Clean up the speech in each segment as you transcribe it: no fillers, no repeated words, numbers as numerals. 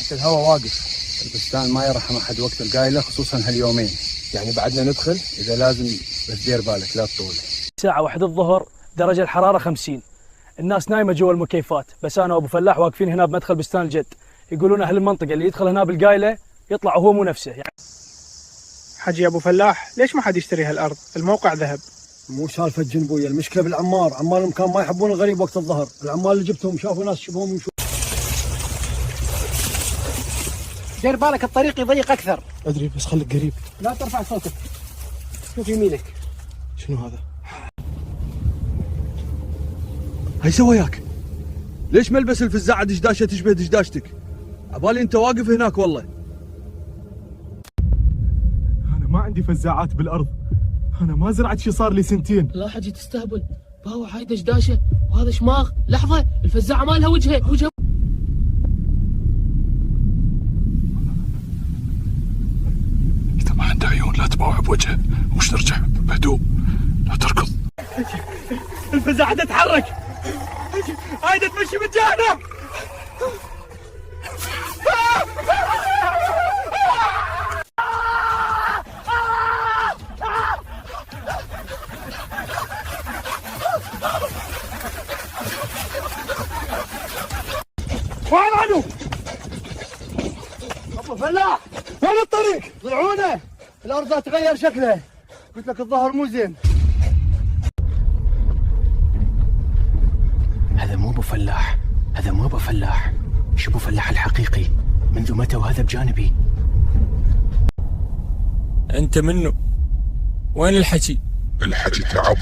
بس الهواء واقف. البستان ما يرحم أحد وقت القايلة، خصوصا هاليومين. يعني بعدنا ندخل؟ إذا لازم بس دير بالك لا تطول. الساعة 1 الظهر، درجة الحرارة 50. الناس نايمة جوا المكيفات، بس أنا وأبو فلاح واقفين هنا بمدخل بستان الجد. يقولون أهل المنطقة اللي يدخل هنا بالقايلة يطلع وهو مو نفسه يعني. حجي أبو فلاح، ليش ما حد يشتري هالأرض؟ الموقع ذهب. مو سالفة جنبوية، المشكلة بالعمار. عمال المكان ما يحبون الغريب وقت الظهر. العمال اللي جبتهم شافوا ناس شبههم يمشون. دير بالك الطريق يضيق أكثر. أدري بس خليك قريب. لا ترفع صوتك. شوف يمينك. شنو هذا؟ هاي سوياك؟ ليش ملبس الفزاعة دشداشة تشبه دشداشتك؟ عبالي انت واقف هناك والله. أنا ما عندي فزاعات بالأرض. أنا ما زرعت شي صار لي سنتين. لا حجي تستهبل، باو هاي دشداشة وهذا شماغ. لحظة، الفزاعة ما لها وجهه. إذا ما عنده عيون لا تبوع بوجهه، وش ترجع بهدوء، لا تركض. الفزاعة تتحرك، هاي تمشي بتجاهنا. وين عنه؟ أبو فلاح وين الطريق؟ ضيعونا، الأرض تغير شكلها. قلت لك الظهر مو زين. هذا مو ابو فلاح، هذا مو ابو فلاح. شو ابو فلاح الحقيقي؟ منذ متى وهذا بجانبي؟ انت منو؟ وين الحكي؟ الحكي تعب،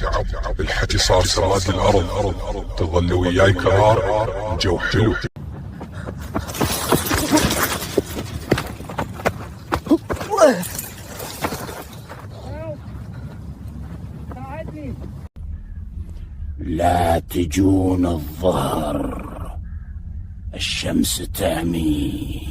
الحكي صار سواد الأرض. تظل وياي كرار، الجو حلو. لا تجون الظهر، الشمس تعمي.